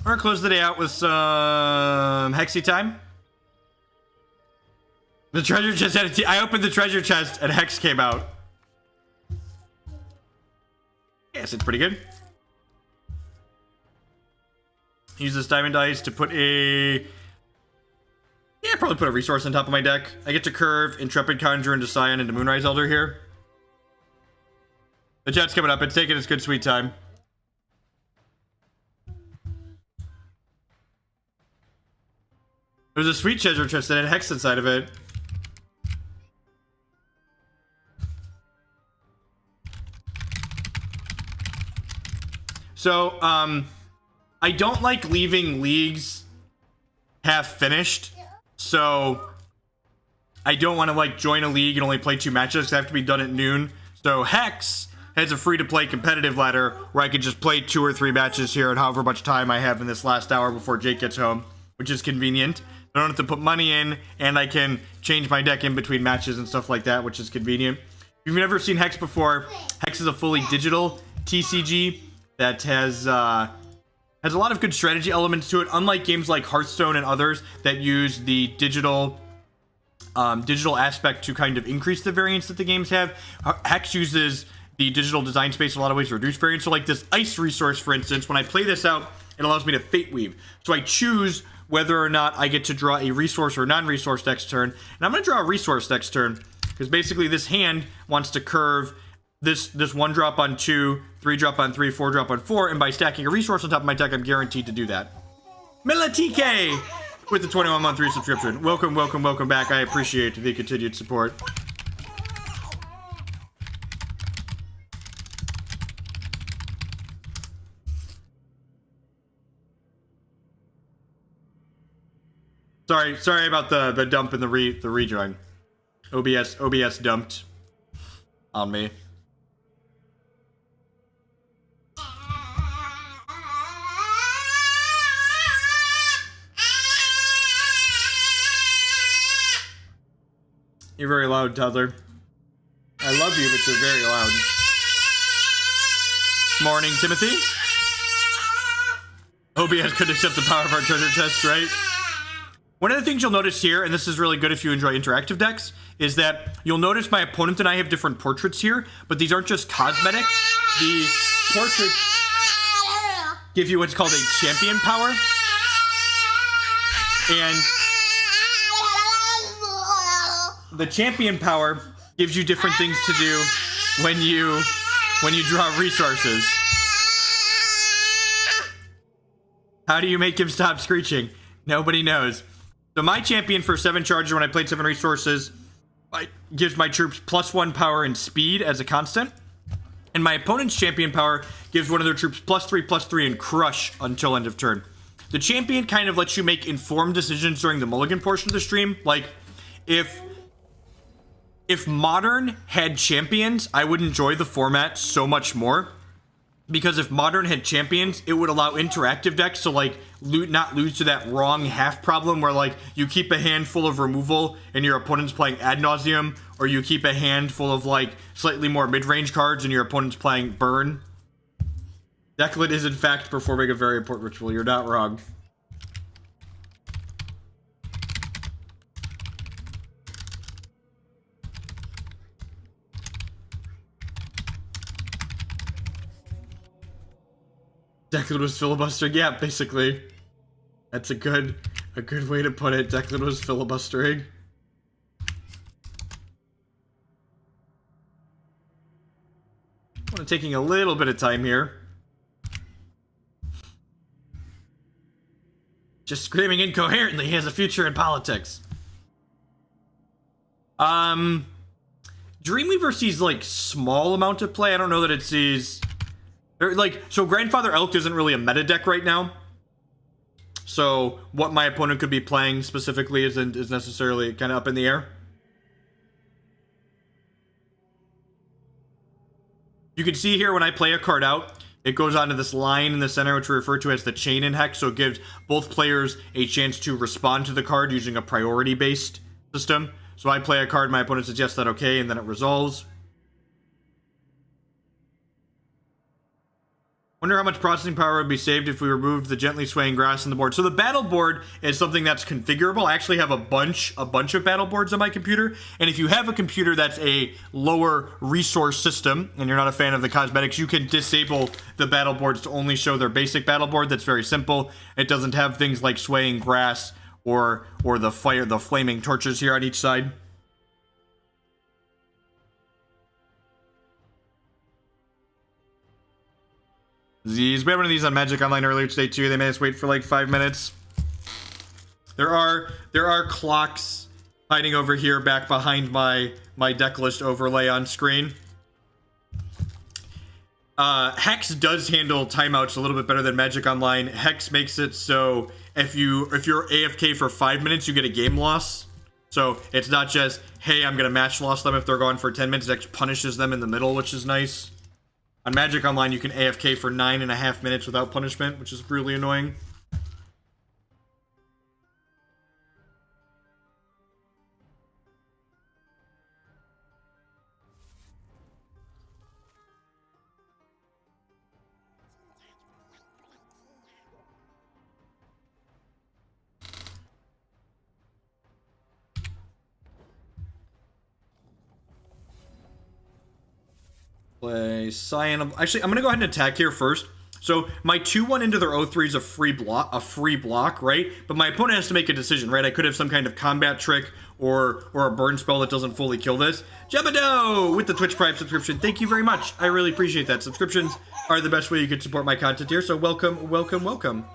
We're gonna close the day out with some Hexy time. The treasure chest had I opened the treasure chest and Hex came out. Yes, it's pretty good. Use this diamond dice to put a... Yeah, probably put a resource on top of my deck. I get to curve Intrepid Conjurer into Scion into Moonrise Elder here. The chat's coming up. It's taking its good sweet time. There's a sweet treasure chest that had Hex inside of it. So, I don't like leaving leagues half finished. So, I don't want to like join a league and only play 2 matches. They have to be done at noon. So, Hex has a free-to-play competitive ladder where I can just play 2 or 3 matches here at however much time I have in this last hour before Jake gets home, which is convenient. I don't have to put money in, and I can change my deck in between matches and stuff like that, which is convenient. If you've never seen Hex before, Hex is a fully digital TCG that has a lot of good strategy elements to it, unlike games like Hearthstone and others that use the digital aspect to kind of increase the variance that the games have. Hex uses the digital design space in a lot of ways to reduce variance. So like this ice resource, for instance, when I play this out, it allows me to fate weave. So I choose whether or not I get to draw a resource or non-resource next turn. And I'm going to draw a resource next turn because basically this hand wants to curve this 1 drop on 2, 3 drop on 3, 4 drop on 4, and by stacking a resource on top of my deck, I'm guaranteed to do that. Milatike with the 21-month resubscription. Welcome, welcome, welcome back. I appreciate the continued support. Sorry about the dump and the rejoin. OBS dumped on me. You're very loud, toddler. I love you, but you're very loud. Morning, Timothy. OBS could accept the power of our treasure chest, right? One of the things you'll notice here, and this is really good if you enjoy interactive decks, is that you'll notice my opponent and I have different portraits here, but these aren't just cosmetic. The portraits give you what's called a champion power. And the champion power gives you different things to do when you draw resources. How do you make him stop screeching? Nobody knows. So my champion for 7 charges when I played 7 resources gives my troops +1 power and speed as a constant. And my opponent's champion power gives one of their troops +3/+3 and crush until end of turn. The champion kind of lets you make informed decisions during the mulligan portion of the stream. Like, if Modern had champions, I would enjoy the format so much more. Because if Modern had champions, it would allow interactive decks to, like, not lose to that wrong half problem where, like, you keep a hand full of removal and your opponent's playing ad nauseum, or you keep a hand full of, like, slightly more mid-range cards and your opponent's playing burn. Decklist is, in fact, performing a very important ritual. You're not wrong. Declan was filibustering. Yeah, basically. That's a good way to put it. Declan was filibustering. I'm taking a little bit of time here. Just screaming incoherently. He has a future in politics. Dreamweaver sees, like, small amount of play. I don't know that it sees... so Grandfather Elk isn't really a meta deck right now. So what my opponent could be playing specifically is necessarily kind of up in the air. You can see here when I play a card out, it goes onto this line in the center, which we refer to as the chain in Hex. So it gives both players a chance to respond to the card using a priority-based system. So I play a card, my opponent suggests that okay, and then it resolves. Wonder how much processing power would be saved if we removed the gently swaying grass on the board. So the battle board is something that's configurable. I actually have a bunch of battle boards on my computer. And if you have a computer that's a lower resource system and you're not a fan of the cosmetics, you can disable the battle boards to only show their basic battle board. That's very simple. It doesn't have things like swaying grass or the flaming torches here on each side. These, we had one of these on Magic Online earlier today too. They made us wait for like 5 minutes. There are clocks hiding over here back behind my deck list overlay on screen. Hex does handle timeouts a little bit better than Magic Online. Hex makes it so if you're AFK for 5 minutes, you get a game loss. So it's not just, hey, I'm gonna match loss them if they're gone for 10 minutes. It actually punishes them in the middle, which is nice. On Magic Online, you can AFK for 9.5 minutes without punishment, which is really annoying. Play Scion of... Actually, I'm going to go ahead and attack here first. So my 2-1 into their 0-3 is a free block, right? But my opponent has to make a decision, right? I could have some kind of combat trick or a burn spell that doesn't fully kill this. Jebediah with the Twitch Prime subscription. Thank you very much. I really appreciate that. Subscriptions are the best way you could support my content here. So welcome, welcome, welcome.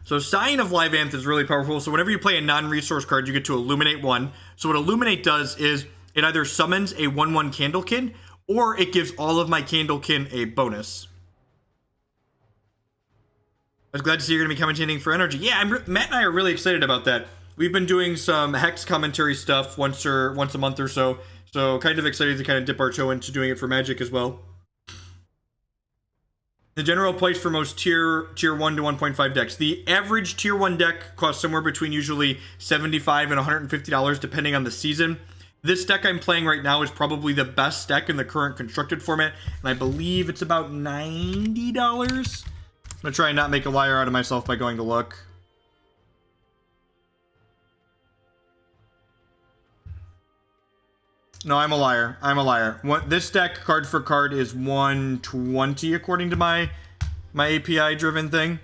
So Scion of Lyvaanth is really powerful. So whenever you play a non-resource card, you get to Illuminate 1. So what Illuminate does is it either summons a 1/1 Candlekin, or it gives all of my Candlekin a bonus. I was glad to see you're going to be commentating for Energy. Yeah, Matt and I are really excited about that. We've been doing some Hex commentary stuff once a month or so. So kind of excited to kind of dip our toe into doing it for Magic as well. The general price for most tier 1 to 1.5 decks. The average tier 1 deck costs somewhere between usually $75 and $150 depending on the season. This deck I'm playing right now is probably the best deck in the current constructed format, and I believe it's about $90. I'm gonna try and not make a liar out of myself by going to look. No, I'm a liar. I'm a liar. This deck, card for card, is 120 according to my API-driven thing.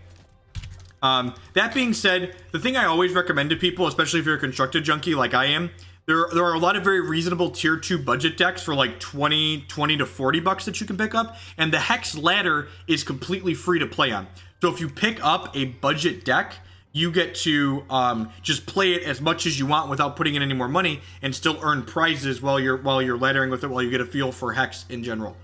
That being said, the thing I always recommend to people, especially if you're a constructed junkie like I am, there are a lot of very reasonable tier 2 budget decks for like 20 to $40 that you can pick up, and the Hex ladder is completely free to play on. So if you pick up a budget deck, you get to just play it as much as you want without putting in any more money and still earn prizes while you're laddering with it, while you get a feel for Hex in general.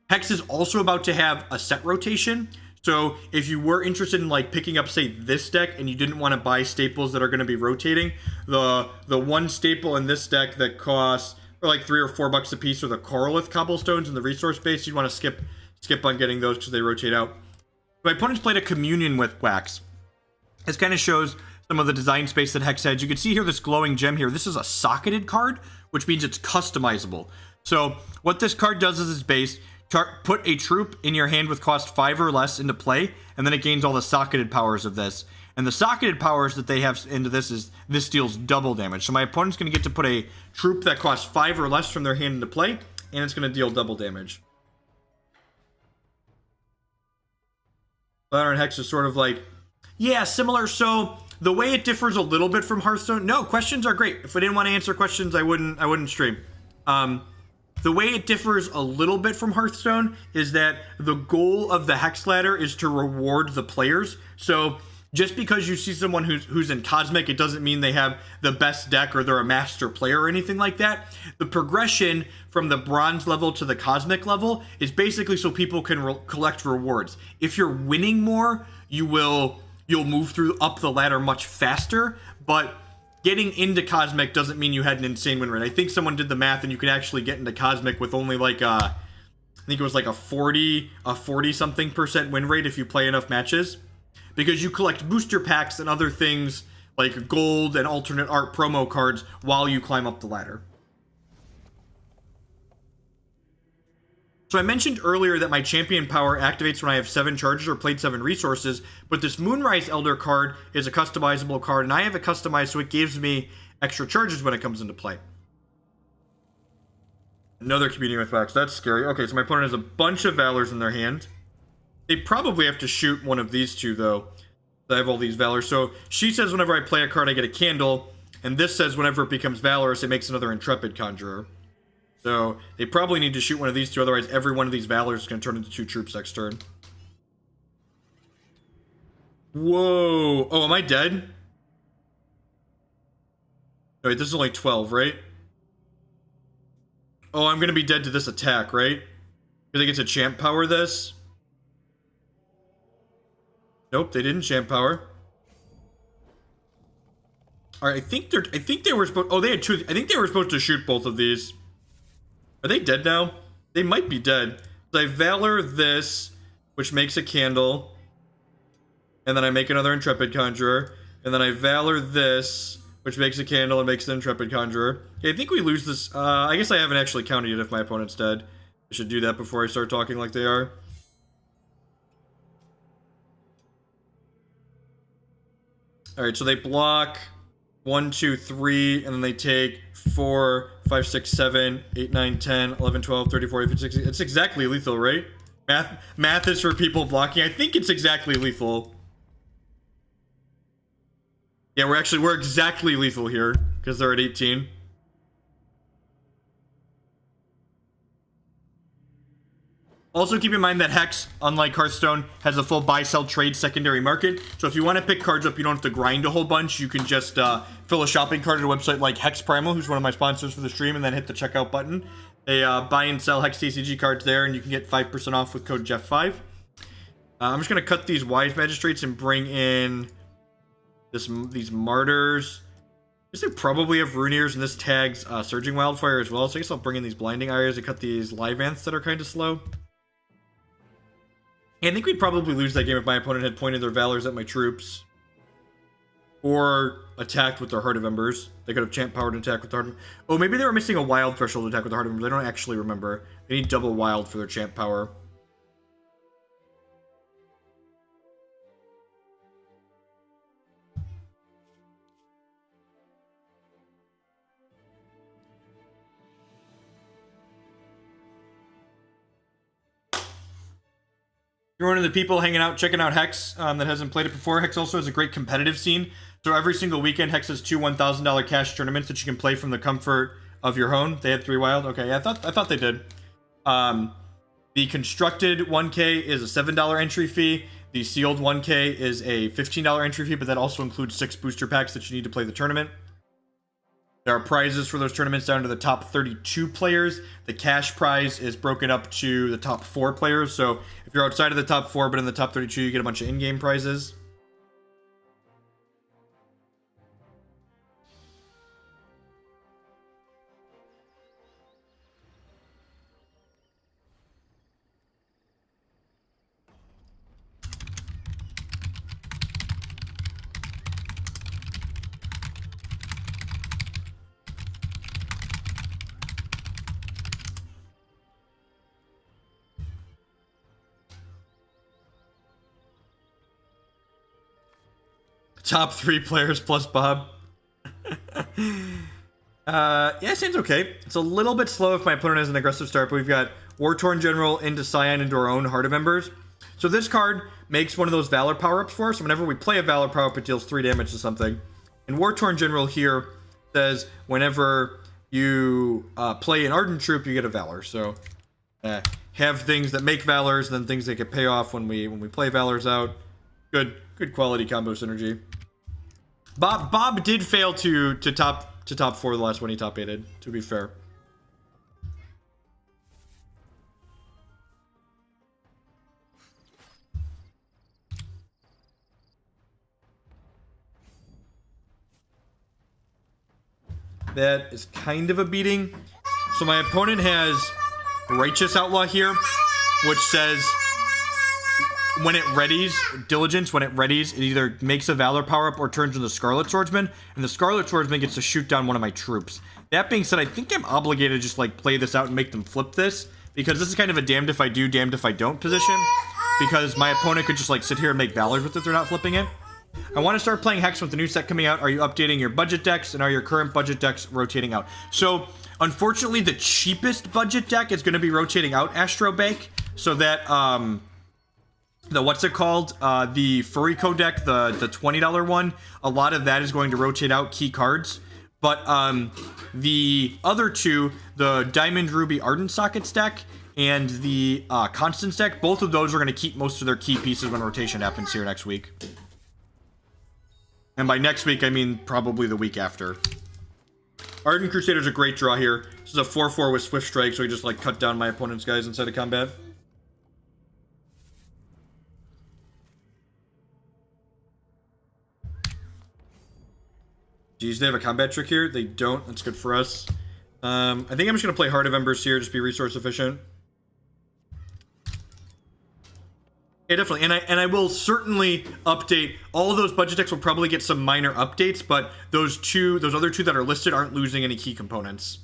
Hex is also about to have a set rotation. So if you were interested in like picking up, say, this deck and you didn't want to buy staples that are going to be rotating, the one staple in this deck that costs like $3 or $4 a piece are the Carloth Cobblestones in the resource base. You'd want to skip on getting those because they rotate out. My opponents played a Communion with Wax. This kind of shows some of the design space that Hex had. You can see here this glowing gem here. This is a socketed card, which means it's customizable. So what this card does is its base, put a troop in your hand with cost 5 or less into play, and then it gains all the socketed powers of this. And the socketed powers that they have into this is this deals double damage. So my opponent's going to get to put a troop that costs 5 or less from their hand into play, and it's going to deal double damage. Modern Hex is sort of like, yeah, similar. So the way it differs a little bit from Hearthstone. No, questions are great. If I didn't want to answer questions, I wouldn't stream. The way it differs a little bit from Hearthstone is that the goal of the Hex ladder is to reward the players. So just because you see someone who's in Cosmic, it doesn't mean they have the best deck or they're a master player or anything like that. The progression from the bronze level to the Cosmic level is basically so people can collect rewards. If you're winning more, you'll move up the ladder much faster, but getting into Cosmic doesn't mean you had an insane win rate. I think someone did the math and you can actually get into Cosmic with only like think it was like a 40 something percent win rate if you play enough matches, because you collect booster packs and other things like gold and alternate art promo cards while you climb up the ladder. So I mentioned earlier that my champion power activates when I have 7 charges or played 7 resources, but this Moonrise Elder card is a customizable card, and I have it customized so it gives me extra charges when it comes into play. Another communing with Wax, that's scary. Okay, so my opponent has a bunch of Valors in their hand. They probably have to shoot one of these two, though. I have all these Valors. So she says whenever I play a card, I get a candle, and this says whenever it becomes Valorous, it makes another Intrepid Conjurer. So they probably need to shoot one of these two, otherwise every one of these Valors is going to turn into 2 troops next turn. Whoa. Oh, am I dead? Oh, wait, this is only 12, right? Oh, I'm going to be dead to this attack, right? Because I get to champ power this. Nope, they didn't champ power. All right, I think they were supposed. Oh, they had 2. I think they were supposed to shoot both of these. Are they dead now? They might be dead. So I Valor this, which makes a candle, and then I make another Intrepid Conjurer, and then I Valor this, which makes a candle and makes an Intrepid Conjurer. Okay, I think we lose this. I guess I haven't actually counted yet if my opponent's dead. I should do that before I start talking like they are. Alright, so they block 1, 2, 3, and then they take 4, 5, 6, 7, 8, 9, 10, 11, 12, 13, 14, 15, 16. It's exactly lethal, right? Math is for people blocking. I think it's exactly lethal. Yeah, we're exactly lethal here, because they're at 18. Also, keep in mind that Hex, unlike Hearthstone, has a full buy-sell trade secondary market. So if you want to pick cards up, you don't have to grind a whole bunch. You can just fill a shopping cart at a website like Hex Primal, who's one of my sponsors for the stream, and then hit the checkout button. They buy and sell Hex TCG cards there, and you can get 5% off with code Jeff5. I'm just going to cut these Wise Magistrates and bring in these Martyrs. I guess they probably have Runeers, and this tags Surging Wildfire as well. So I guess I'll bring in these Blinding Ires and cut these Lyvaanths that are kind of slow. I think we'd probably lose that game if my opponent had pointed their Valors at my troops. Or attacked with their Heart of Embers. They could have champ powered and attack with the Heart of Embers. Oh, maybe they were missing a wild threshold attack with the Heart of Embers. I don't actually remember. They need double wild for their champ power. You're one of the people hanging out, checking out Hex that hasn't played it before. Hex also has a great competitive scene. So every single weekend, Hex has 2 $1,000 cash tournaments that you can play from the comfort of your home. They had 3 wild. Okay, yeah, I thought they did. The constructed 1K is a $7 entry fee. The sealed 1K is a $15 entry fee, but that also includes 6 booster packs that you need to play the tournament. There are prizes for those tournaments down to the top 32 players. The cash prize is broken up to the top 4 players. So if you're outside of the top 4 but in the top 32, you get a bunch of in-game prizes. Top 3 players plus Bob. Yeah, seems okay. It's a little bit slow if my opponent has an aggressive start, but we've got Wartorn General into Scion into our own Heart of Embers. So this card makes one of those Valor power-ups for us. So whenever we play a Valor power-up, it deals 3 damage to something. And Wartorn General here says whenever you play an Ardent troop, you get a Valor. So have things that make Valors, and then things that get pay off when we play Valors out. Good quality combo synergy. Bob did fail to top 4 the last one he top 8'd, to be fair. That is kind of a beating. So my opponent has Righteous Outlaw here, which says when it readies, Diligence, when it readies, it either makes a Valor power-up or turns into Scarlet Swordsman, and the Scarlet Swordsman gets to shoot down one of my troops. That being said, I think I'm obligated to just, like, play this out and make them flip this, because this is kind of a damned if I do, damned if I don't position, because my opponent could just, like, sit here and make Valors with it, they're not flipping it. I want to start playing Hex with the new set coming out. Are you updating your budget decks, and are your current budget decks rotating out? So, unfortunately, the cheapest budget deck is going to be rotating out Astro Bank, so that, the what's it called? The Furiko deck, the $20 one, a lot of that is going to rotate out key cards. But the other two, the Diamond Ruby Ardent Sockets deck and the Constance deck, both of those are going to keep most of their key pieces when rotation happens here next week. And by next week, I mean probably the week after. Ardent Crusader is a great draw here. This is a 4/4 with Swift Strike, so he just like cut down my opponent's guys inside of combat. Geez, they have a combat trick here? They don't. That's good for us. I think I'm just going to play Heart of Embers here, just be resource efficient. Yeah, definitely. And I will certainly update. All of those budget decks will probably get some minor updates, but those other two that are listed aren't losing any key components.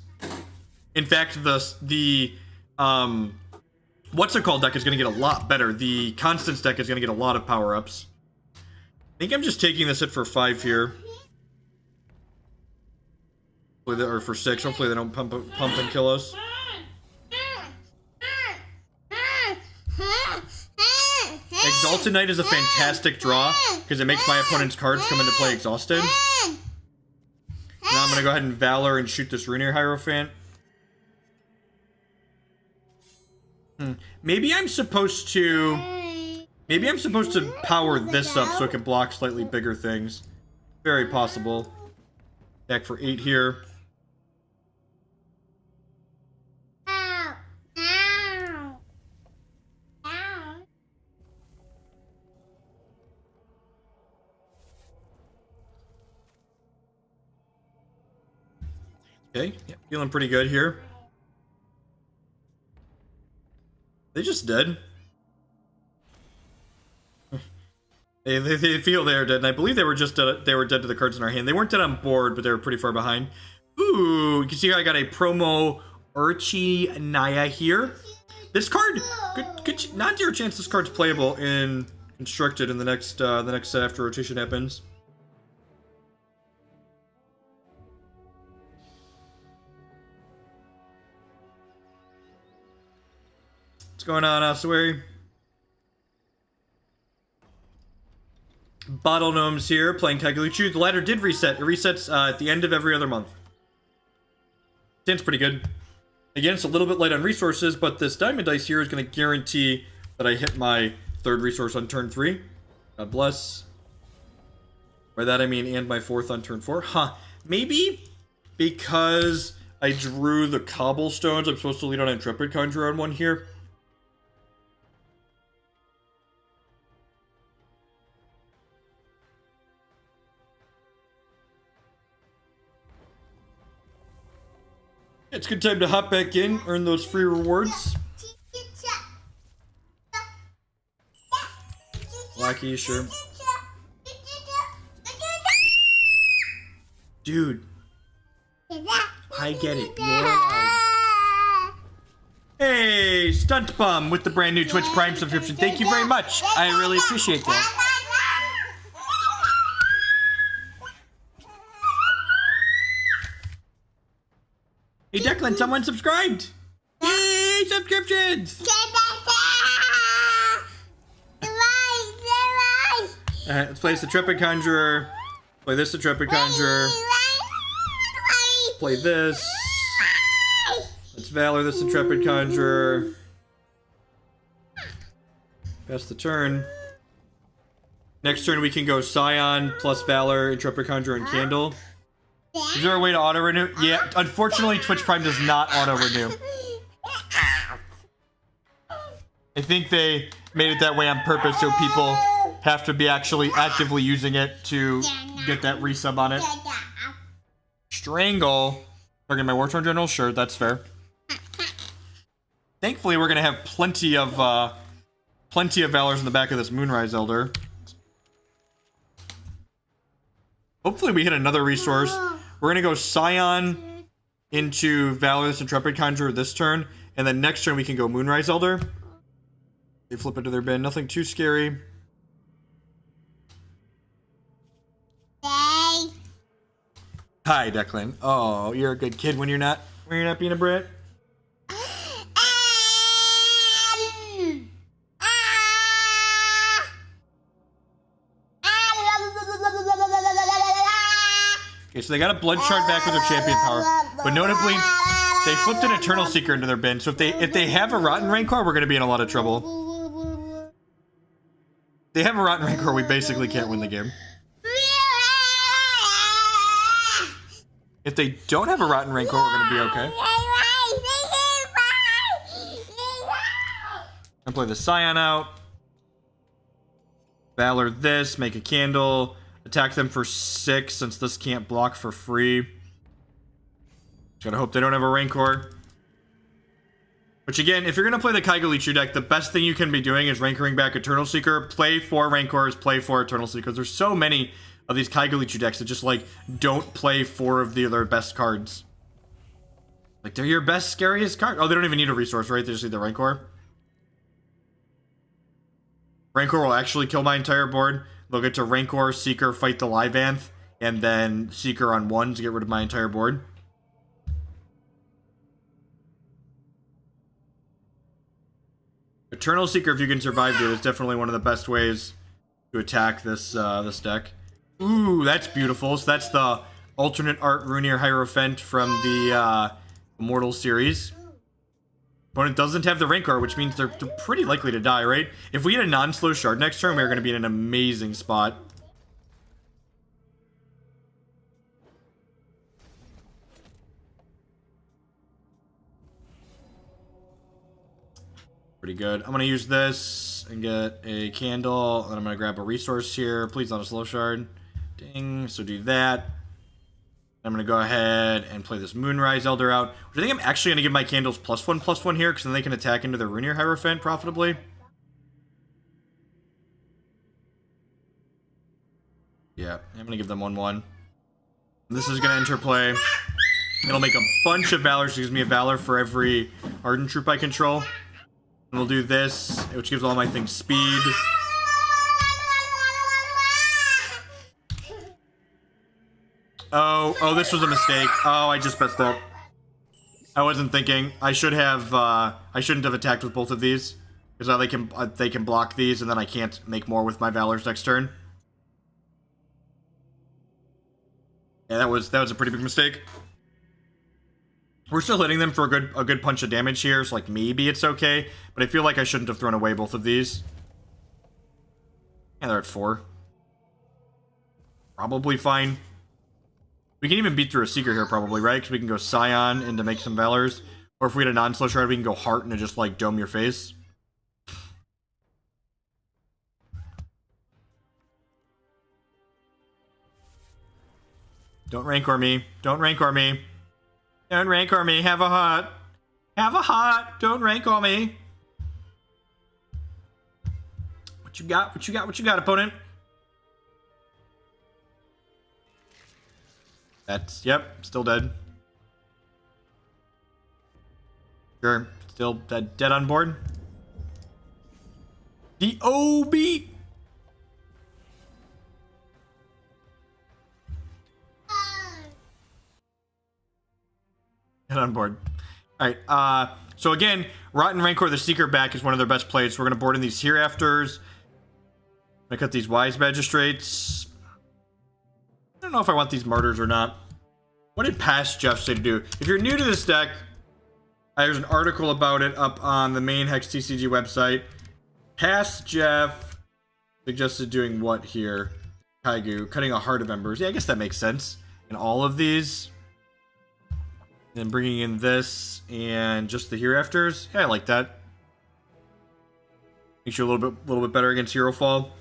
In fact, the what's it called deck is going to get a lot better. The Constance deck is going to get a lot of power-ups. I think I'm just taking this hit for 5 here. Or for 6. Hopefully they don't pump and kill us. Exalted Knight is a fantastic draw because it makes my opponent's cards come into play exhausted. Now I'm going to go ahead and Valor and shoot this Runear Hierophant. Maybe I'm supposed to power this up so it can block slightly bigger things. Very possible. Back for 8 here. Okay, yeah, feeling pretty good here. They just dead. They feel they're dead, and I believe they were just dead, they were dead to the cards in our hand. They weren't dead on board, but they were pretty far behind. Ooh, you can see I got a promo Urchi Naya here. This card, good not zero chance this card's playable in Constructed in the next set after rotation happens. What's going on, Ossuary? Bottle Gnomes here, playing Kagaluchu. The ladder did reset. It resets at the end of every other month. Stands pretty good. Again, it's a little bit light on resources, but this Diamond Dice here is going to guarantee that I hit my 3rd resource on turn 3. God bless. By that I mean, and my 4th on turn 4. Huh. Maybe because I drew the Cobblestones, I'm supposed to lead on Intrepid Conjurer on one here. It's a good time to hop back in, earn those free rewards. Lucky, sure. Dude. I get it. You're allowed. Hey, Stunt Bum with the brand new Twitch Prime subscription. Thank you very much. I really appreciate that. Hey Declan, someone subscribed! Yay, subscriptions! Alright, let's play this Intrepid Conjurer. Play this Intrepid Conjurer. Play this. Let's Valor this Intrepid Conjurer. Pass the turn. Next turn we can go Scion plus Valor, Intrepid Conjurer, and Candle. Is there a way to auto-renew? Yeah, unfortunately, Twitch Prime does not auto-renew. I think they made it that way on purpose so people have to be actually actively using it to get that resub on it. Strangle. Target my Wartorn General? Sure, that's fair. Thankfully, we're gonna have plenty of Valors in the back of this Moonrise Elder. Hopefully we hit another resource. We're gonna go Scion into Valorous Intrepid Conjurer this turn, and then next turn we can go Moonrise Elder. They flip into their bin. Nothing too scary. Hey. Hi, Declan. Oh, you're a good kid when you're not being a brat. Okay, so they got a blood shard back with their champion power, but notably, they flipped an Eternal Seeker into their bin. So if they have a Rotten Rancor, we're gonna be in a lot of trouble. If they have a Rotten Rancor, we basically can't win the game. If they don't have a Rotten Rancor, we're gonna be okay. I'm gonna play the Scion out. Valor this, make a candle. Attack them for 6 since this can't block for free. Just gotta hope they don't have a Rancor. Which again, if you're gonna play the Kaigalichu deck, the best thing you can be doing is Rancoring back Eternal Seeker, play 4 Rancors, play 4 Eternal Seekers. There's so many of these Kaigalichu decks that just like don't play 4 of the other best cards. Like they're your best, scariest card. Oh, they don't even need a resource, right? They just need the Rancor. Rancor will actually kill my entire board. They'll get to Rancor, Seeker, fight the Lyvaanth, and then Seeker on 1 to get rid of my entire board. Eternal Seeker, if you can survive it, is definitely one of the best ways to attack this this deck. Ooh, that's beautiful. So that's the alternate art Runir Hierophant from the Immortal series. Opponent doesn't have the Rancor, which means they're pretty likely to die, right? If we get a non-slow shard next turn, we're going to be in an amazing spot. Pretty good. I'm going to use this and get a candle, and I'm going to grab a resource here. Please not a slow shard. Ding. So do that. I'm going to go ahead and play this Moonrise Elder out. Which I think I'm actually going to give my candles +1/+1 here, because then they can attack into the Runir Hierophant profitably. Yeah, I'm going to give them 1/1. This is going to interplay. It'll make a bunch of Valor, so it gives me a Valor for every Ardent troop I control. And we'll do this, which gives all my things speed. Oh, this was a mistake. Oh, I just messed up. I wasn't thinking. I shouldn't have attacked with both of these. Because now they can block these, and then I can't make more with my Valors next turn. Yeah, that was a pretty big mistake. We're still hitting them for a good punch of damage here, so like maybe it's okay. But I feel like I shouldn't have thrown away both of these. Yeah, they're at 4. Probably fine. We can even beat through a Seeker here probably, right? Because we can go Scion in to make some Valors. Or if we had a non-slow shard, we can go Heart and just like dome your face. Don't Rancor me. Don't Rancor me. Don't Rancor me. Have a heart. Have a heart. Don't Rancor me. What you got? What you got? What you got, opponent? That's, yep, still dead. Sure, still dead on board. The OB! Dead on board. Alright, so again, Rotten Rancor the Seeker back is one of their best plays. So we're going to board in these Hereafters. I'm going to cut these Wise Magistrates. I don't know if I want these Martyrs or not. What did past Jeff say to do? If you're new to this deck, there's an article about it up on the main Hex TCG website. Past Jeff suggested doing what here? Kaigu, cutting a Heart of Embers. Yeah, I guess that makes sense. And all of these. And bringing in this and just the Hereafters. Yeah, I like that. Makes you a little bit better against Hero Fall.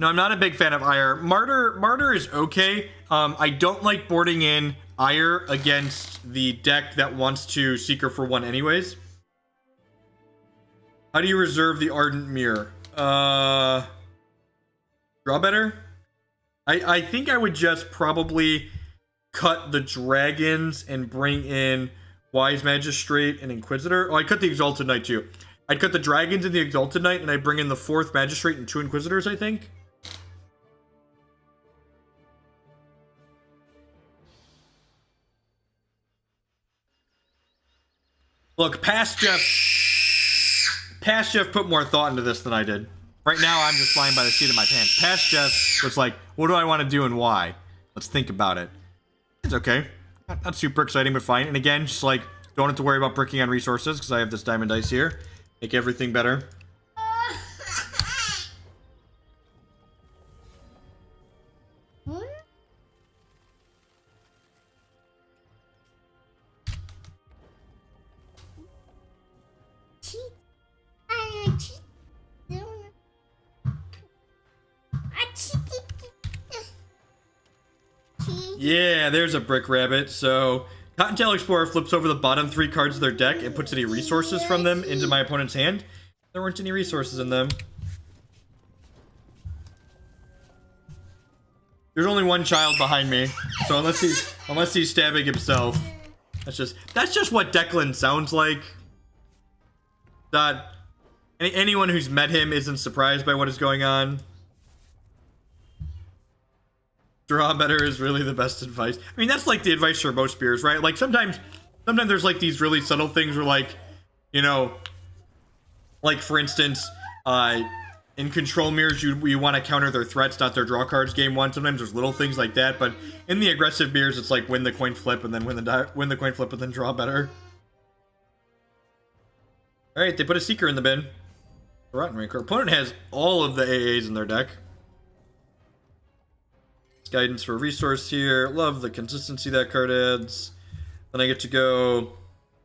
No, I'm not a big fan of Ire. Martyr is okay. I don't like boarding in Ire against the deck that wants to Seeker for 1 anyways. How do you reserve the Ardent Mirror? Draw better? I think I would just probably cut the dragons and bring in Wise Magistrate and Inquisitor. Oh, I'd cut the Exalted Knight too. I'd cut the dragons and the Exalted Knight, and I'd bring in the 4th Magistrate and 2 Inquisitors, I think. Look, past Jeff put more thought into this than I did. Right now, I'm just flying by the seat of my pants. Past Jeff was like, what do I want to do and why? Let's think about it. It's okay. Not super exciting, but fine. And again, just like, don't have to worry about bricking on resources, because I have this diamond dice here. Make everything better. Yeah, there's a brick rabbit. So, Cottontail Explorer flips over the bottom 3 cards of their deck and puts any resources from them into my opponent's hand. There weren't any resources in them. There's only one child behind me, so unless he's stabbing himself, that's just what Declan sounds like. Not anyone who's met him isn't surprised by what is going on. Draw better is really the best advice. I mean, that's like the advice for most beers, right? Like sometimes there's like these really subtle things where, like, you know, like for instance, in control mirrors, you want to counter their threats, not their draw cards game 1. Sometimes there's little things like that, but in the aggressive beers, it's like win the coin flip and then win the coin flip and then draw better. All right, they put a Seeker in the bin. Rotten Rancor. Opponent has all of the AAs in their deck. Guidance for a resource here. Love the consistency that card adds. Then I get to go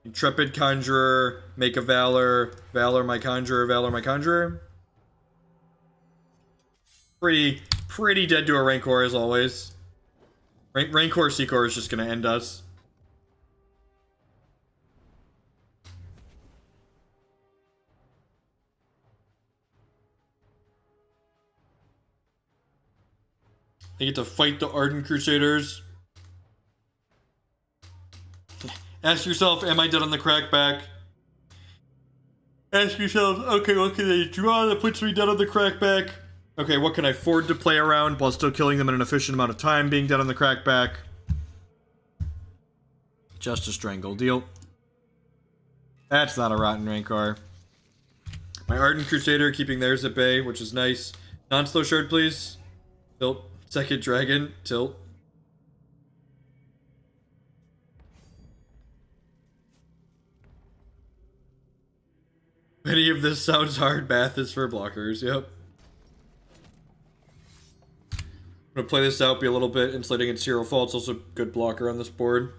Intrepid Conjurer, make a Valor, Valor my Conjurer, Valor my Conjurer. Pretty dead to a Rancor as always. Rancor Seeker is just gonna end us. They get to fight the Ardent Crusaders. Ask yourself, am I dead on the crackback? Ask yourself, okay, what can I draw that puts me dead on the crackback? Okay, what can I afford to play around while still killing them in an efficient amount of time being dead on the crackback? Just a strangle deal. That's not a Rotten Rancor. My Ardent Crusader keeping theirs at bay, which is nice. Non-slow shard, please. Tilt. Second dragon. Tilt. Any of this sounds hard. Math is for blockers. Yep. I'm gonna play this out, be a little bit insulating its Zero Fall. It's also a good blocker on this board.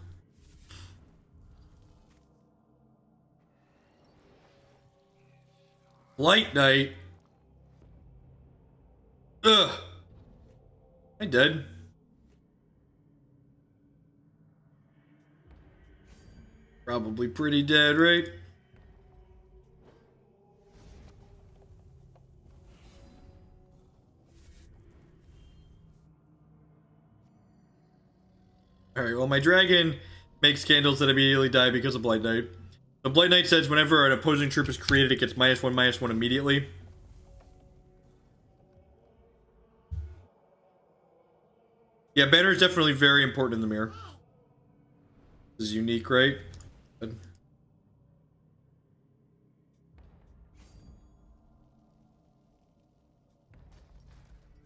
Light Knight. Ugh. I dead. Probably pretty dead, right? Alright, well, my dragon makes candles that immediately die because of Blight Knight. The Blight Knight says whenever an opposing troop is created, it gets -1/-1 immediately. Yeah, banner is definitely very important in the mirror. This is unique, right? Good.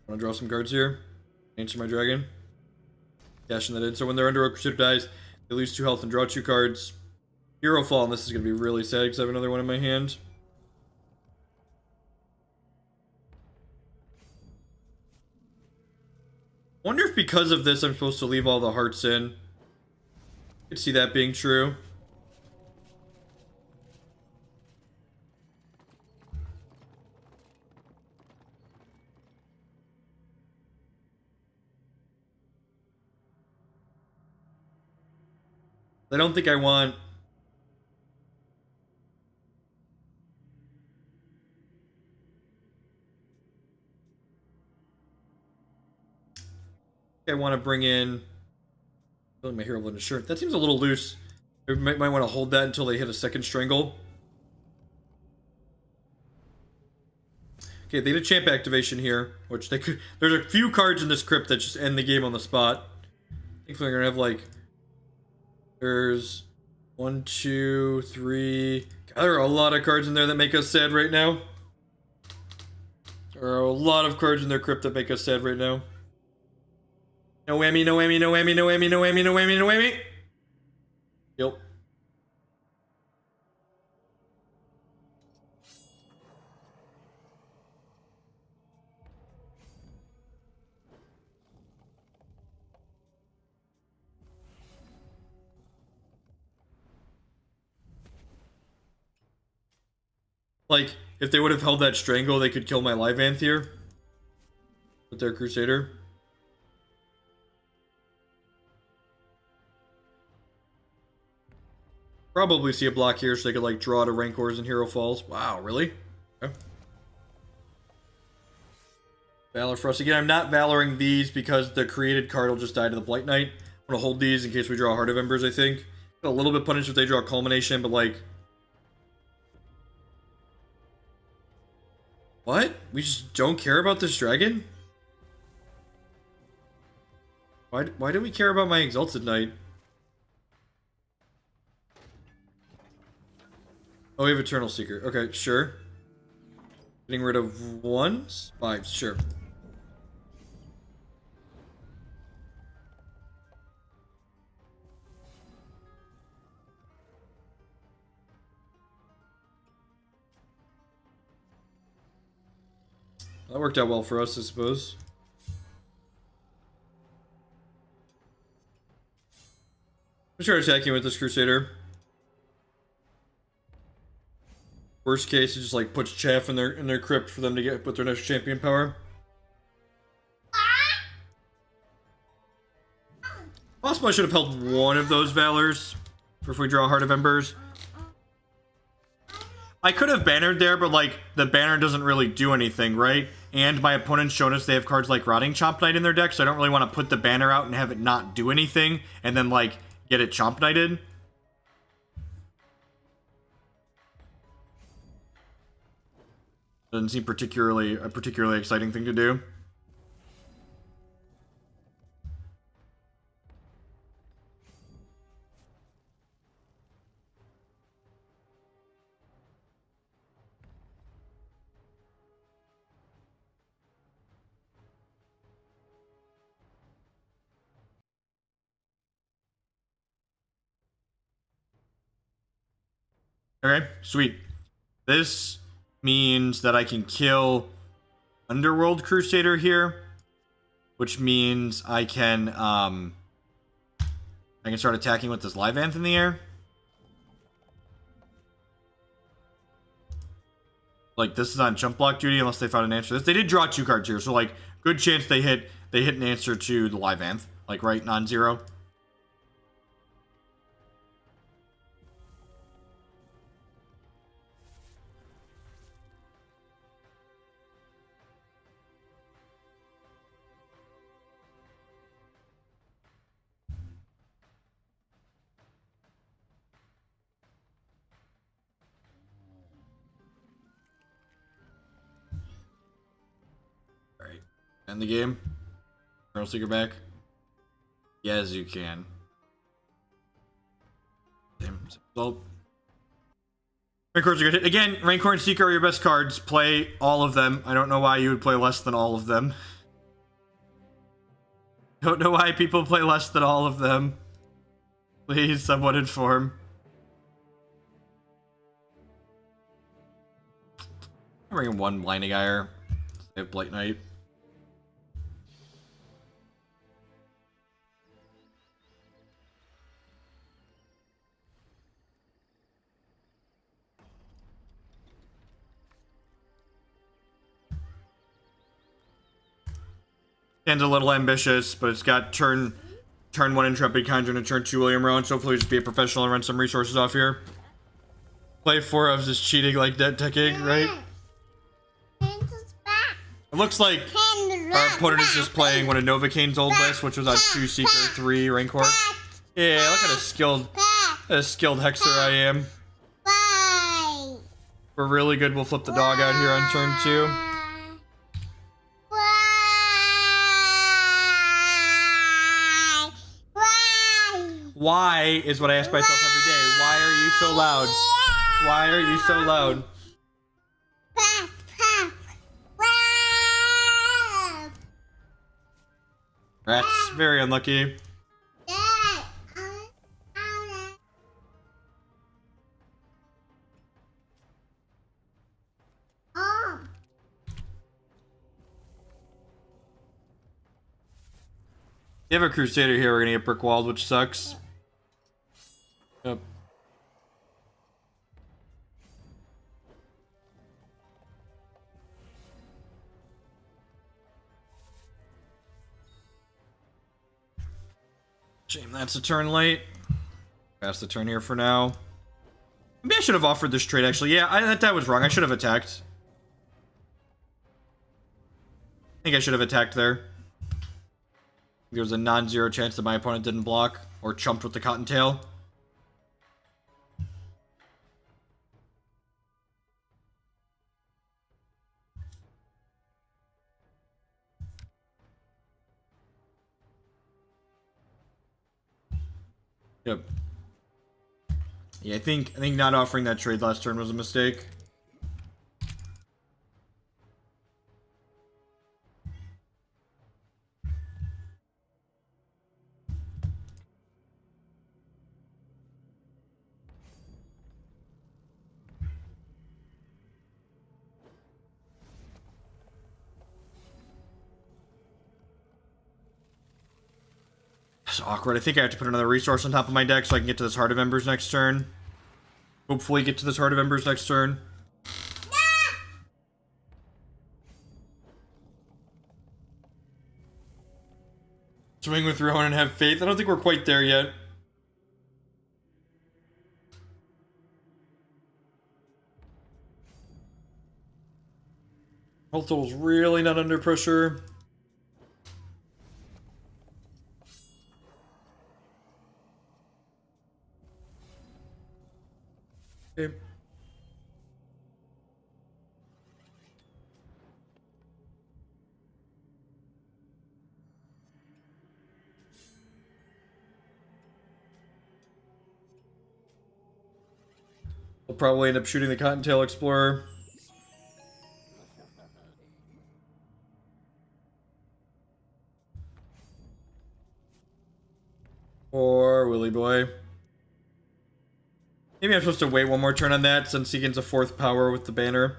Want to draw some cards here? Answer my dragon. Cashing that in. So when they're under a Crusader dies, they lose 2 health and draw 2 cards. Hero Fall, and this is going to be really sad because I have another one in my hand. Wonder if because of this I'm supposed to leave all the hearts in. I could see that being true. I don't think I want... I want to bring in... my hero blend shirt. That seems a little loose. They might want to hold that until they hit a second strangle. Okay, they did champ activation here, which they could... There's a few cards in this crypt that just end the game on the spot. I think they're gonna have like... There's 1, 2, 3... God, there are a lot of cards in there that make us sad right now. There are a lot of cards in their crypt that make us sad right now. No whammy, no whammy, no whammy, no whammy, no whammy, no whammy, no whammy. Yep. Like, if they would have held that strangle, they could kill my Lyvaanth here. With their Crusader. Probably see a block here so they could, like, draw to Rancors and Hero Falls. Wow, really? Okay. Valor for us. Again, I'm not valoring these because the created card will just die to the Blight Knight. I'm gonna hold these in case we draw Heart of Embers, I think. A little bit punished if they draw Culmination, but, like... What? We just don't care about this dragon? Why do we care about my Exalted Knight? Oh, we have Eternal Seeker. Okay, sure. Getting rid of 1s? 5s, sure. That worked out well for us, I suppose. I'm trying to attacking with this Crusader. Worst case, it just like puts chaff in their crypt for them to put their next champion power. Possibly I should have held one of those Valors for if we draw Heart of Embers. I could have bannered there, but like the banner doesn't really do anything, right? And my opponent's shown us they have cards like Rotting Chomp Knight in their deck, so I don't really want to put the banner out and have it not do anything, and then like get it Chomp Knighted. Doesn't seem a particularly exciting thing to do. Okay, sweet. This means that I can kill Underworld Crusader here, which means I can start attacking with this Lyvaanth in the air. Like, this is on jump block duty unless they found an answer to this. They did draw 2 cards here, so like good chance they hit an answer to the Lyvaanth, like right non-zero. End the game. Eternal Seeker back. Yes, you can. Damn. Well, Rancors are good. Again, Rancor and Seeker are your best cards. Play all of them. I don't know why you would play less than all of them. Don't know why people play less than all of them. Please, someone inform. I'm bringing 1 Blinding Ire. They have Blight Knight. And a little ambitious, but it's got turn 1 Intrepid Conjurer and turn 2 William Rowan, so hopefully just be a professional and run some resources off here. Play 4 of just cheating like dead teching, right? It looks like our opponent is just playing one of Novocaine's old lists, which was on 2 Seeker, 3 Rancor. Yeah, look at a skilled hexer I am. We're really good. We'll flip the dog out here on turn 2. Why is what I ask myself every day. Why are you so loud? Why are you so loud? Rats, very unlucky. You have a Crusader here, we're gonna get brick walled, which sucks. Yep. Shame that's a turn late. Pass the turn here for now. Maybe I should have offered this trade, actually. Yeah, that was wrong. I should have attacked. I think I should have attacked there. There was a non-zero chance that my opponent didn't block or chumped with the Cottontail. Yep. Yeah, I think not offering that trade last turn was a mistake. It's awkward. I think I have to put another resource on top of my deck so I can get to this Heart of Embers next turn. Hopefully get to this Heart of Embers next turn. Swing with Rowan and have faith. I don't think we're quite there yet. Health total's really not under pressure. Okay. We'll probably end up shooting the Cottontail Explorer. Or Willy Boy. Maybe I'm supposed to wait one more turn on that since he gains a 4th power with the banner.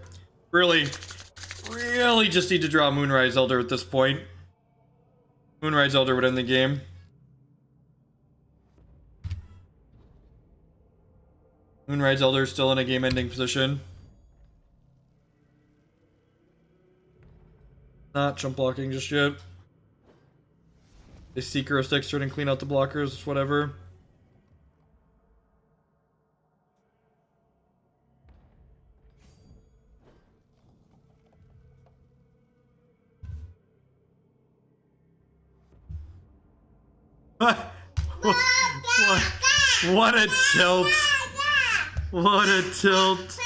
Really just need to draw Moonrise Elder at this point. Moonrise Elder would end the game. Moonrise Elder is still in a game-ending position. Not jump blocking just yet. They Seeker us next turn and clean out the blockers, whatever. What a tilt. What a tilt.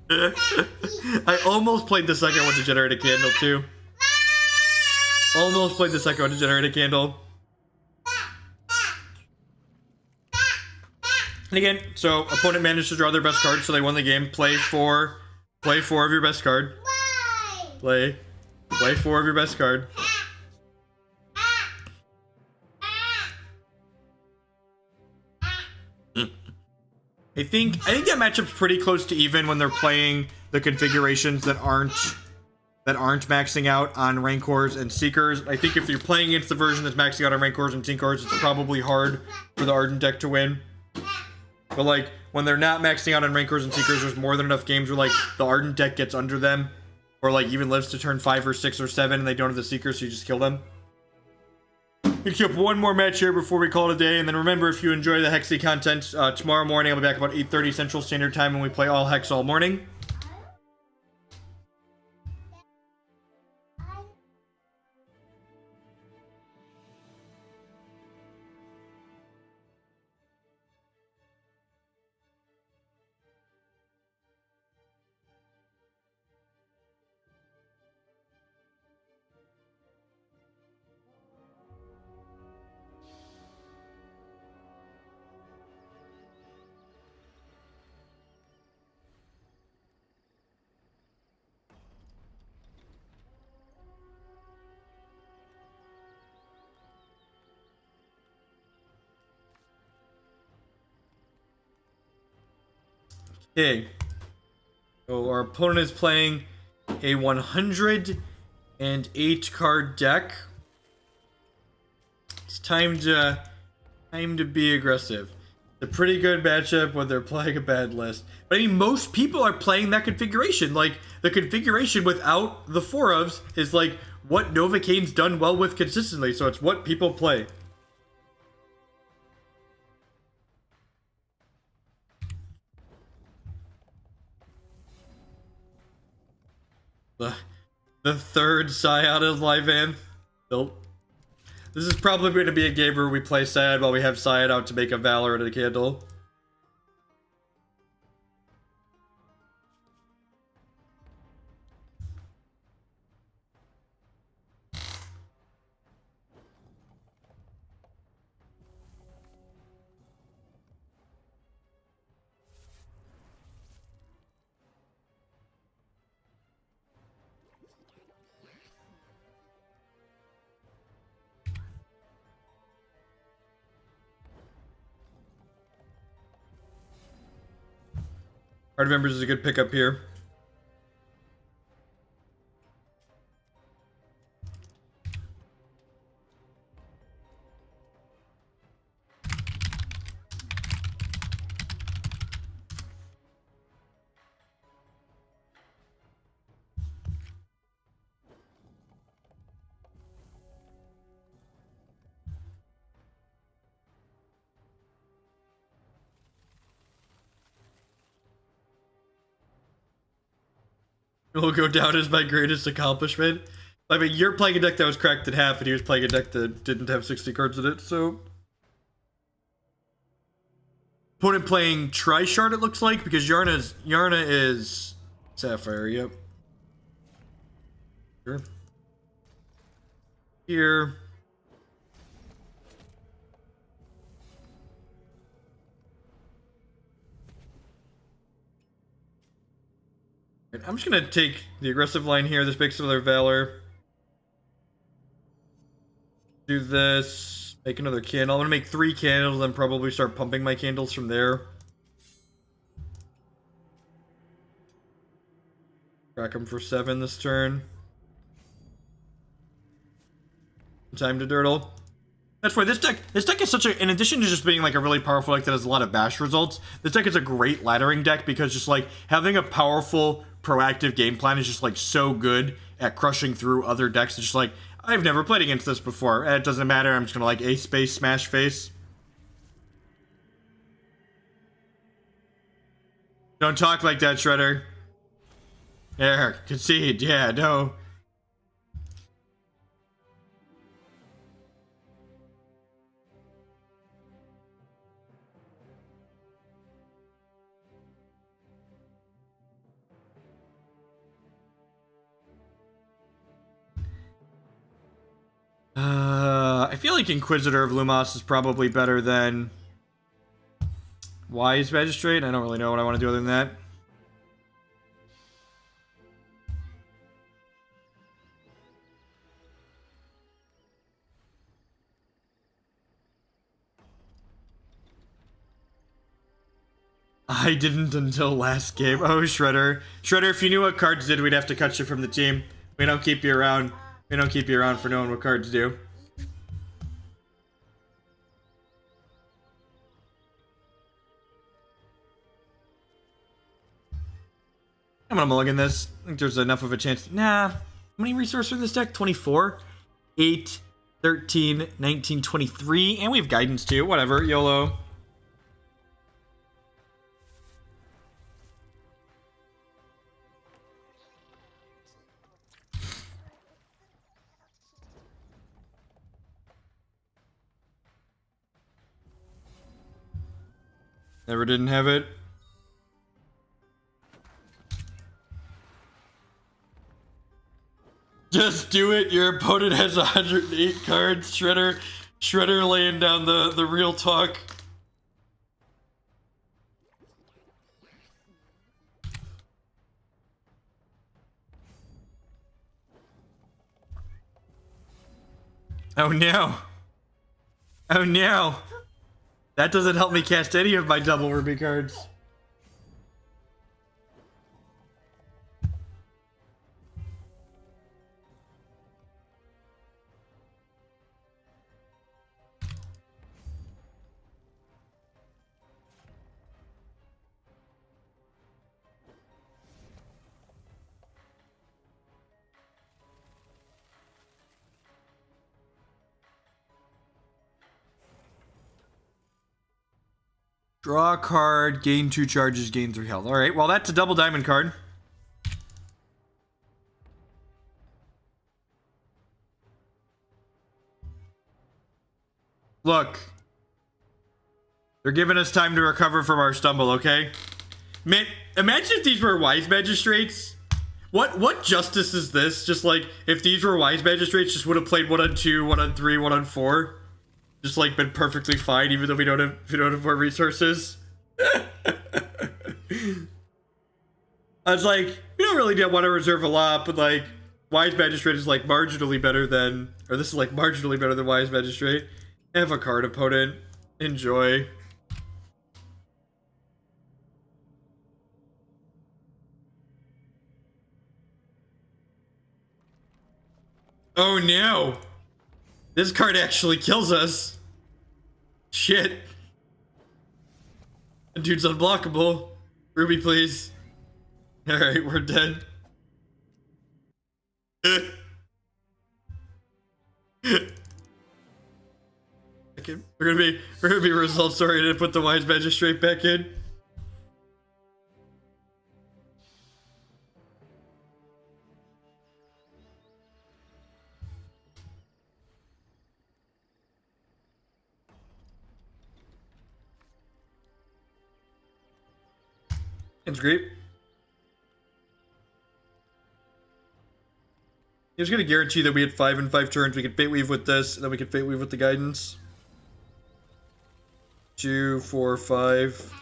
I almost played the second one to generate a candle too. Almost played the second one to generate a candle. And again, so opponent managed to draw their best card, so they won the game. Play four of your best card. Play 4 of your best card. I think that matchup's pretty close to even when they're playing the configurations that aren't maxing out on Rancors and Seekers. I think if you're playing against the version that's maxing out on Rancors and Seekers, it's probably hard for the Ardent deck to win. But like when they're not maxing out on Rancors and Seekers, there's more than enough games where like the Ardent deck gets under them, or like even lives to turn 5 or 6 or 7, and they don't have the Seekers, so you just kill them. We queue up one more match here before we call it a day, and then remember, if you enjoy the Hexy content, tomorrow morning I'll be back about 8:30 Central Standard Time when we play all Hex all morning. Okay. So our opponent is playing a 108 card deck. It's time to be aggressive. It's a pretty good matchup when they're playing a bad list. But I mean, most people are playing that configuration. Like, the configuration without the 4-ofs is like what Novocaine's done well with consistently. So it's what people play. The third Scion of Lyvaanth. Nope. This is probably going to be a game where we play Scion while we have Scion out to make a Valor and a Candle. Heart of Embers is a good pickup here. It will go down as my greatest accomplishment. I mean, you're playing a deck that was cracked in half, and he was playing a deck that didn't have 60 cards in it, so... Opponent playing Tri-Shard, it looks like, because Yarna is Sapphire, yep. Sure. Here. I'm just gonna take the aggressive line here. This makes another Valor. Do this. Make another candle. I'm gonna make 3 candles, then probably start pumping my candles from there. Crack them for 7 this turn. Time to dirtle. That's why this deck is such a, in addition to just being like a really powerful deck that has a lot of bash results, this deck is a great laddering deck because just like having a powerful, proactive game plan is just like so good at crushing through other decks. It's just like, I've never played against this before. It doesn't matter, I'm just gonna like ace space, smash face. Don't talk like that, Shredder. There, concede, yeah, no. I feel like Inquisitor of Lumos is probably better than Wise Magistrate. I don't really know what I want to do other than that. I didn't until last game. Oh, Shredder. Shredder, if you knew what cards did, we'd have to cut you from the team. We don't keep you around. We don't keep you around for knowing what cards do. I'm gonna mulligan this. I think there's enough of a chance. Nah. How many resources in this deck? 24? 8, 13, 19, 23. And we have guidance too. Whatever. YOLO. Never didn't have it. Just do it. Your opponent has 108 cards. Shredder laying down the real talk. Oh no. Oh no. That doesn't help me cast any of my double Ruby cards. Draw a card, gain 2 charges, gain 3 health. Alright, well that's a double diamond card. Look. They're giving us time to recover from our stumble, okay? Man, imagine if these were Wise Magistrates. What justice is this? Just like, if these were Wise Magistrates, just would have played 1 on 2, 1 on 3, 1 on 4. Just like been perfectly fine, even though we don't have more resources. I was like, we don't really want to reserve a lot, but like, Wise Magistrate is like marginally better than, or this is like marginally better than Wise Magistrate. Have a card opponent. Enjoy. Oh no! This card actually kills us. Shit. The dude's unblockable. Ruby, please. Alright, we're dead. We're gonna be results oriented to put the Wise Magistrate back in. It's great. He was gonna guarantee that we had 5 in 5 turns. We could Fate Weave with this, and then we could Fate Weave with the guidance. 2, 4, 5.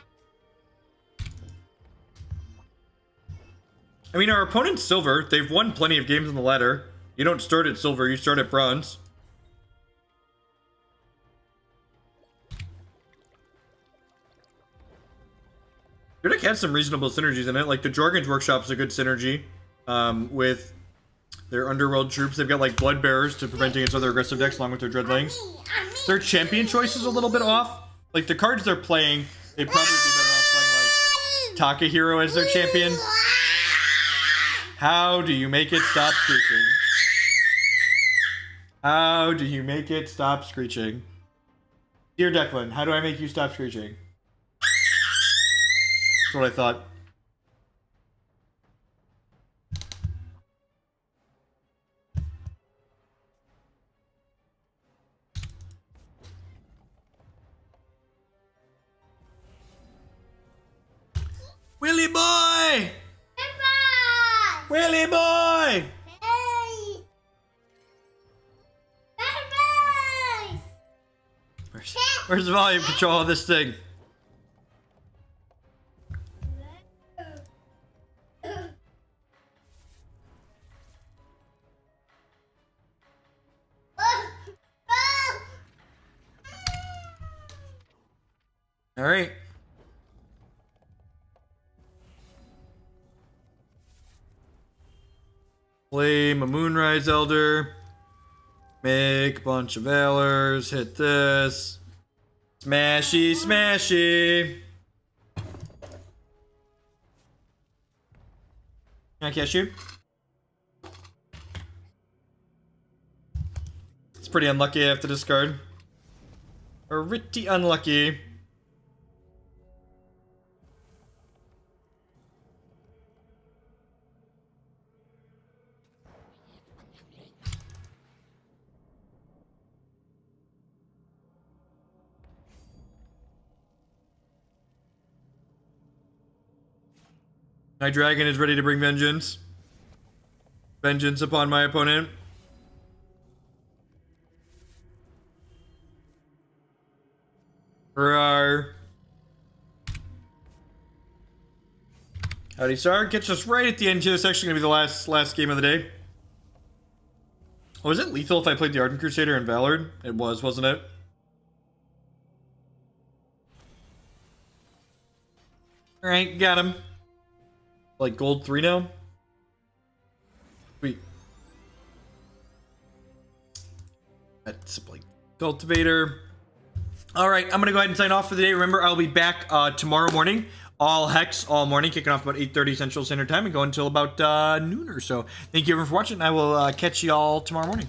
I mean, our opponent's silver. They've won plenty of games on the ladder. You don't start at silver, you start at bronze. Your deck has some reasonable synergies in it. Like, the Jorgen's Workshop's a good synergy with their Underworld troops. They've got, like, Blood Bearers to prevent against other aggressive decks along with their Dreadlings. Their champion choice is a little bit off. Like, the cards they're playing, they'd probably be better off playing, like, Takahiro as their champion. How do you make it stop screeching? How do you make it stop screeching? Dear Declan, how do I make you stop screeching? That's what I thought. Willy boy! Peppa! Willy boy! Hey! Peppa! Where's the volume control of this thing? All right. Flame a Moonrise Elder. Make a bunch of Valors. Hit this. Smashy, smashy. Can I catch you? It's pretty unlucky I have to discard. Pretty unlucky. My dragon is ready to bring vengeance. Vengeance upon my opponent. Rawr. Howdy, Sar. Gets us right at the end here. This is actually going to be the last game of the day. Oh, was it lethal if I played the Ardent Crusader and Valor? It was, wasn't it? Alright, got him. Like gold 3 now? Sweet. That's like Cultivator. Alright, I'm gonna go ahead and sign off for the day. Remember, I'll be back tomorrow morning. All Hex, all morning, kicking off about 8:30 Central Standard Time and go until about noon or so. Thank you everyone for watching. I will catch you all tomorrow morning.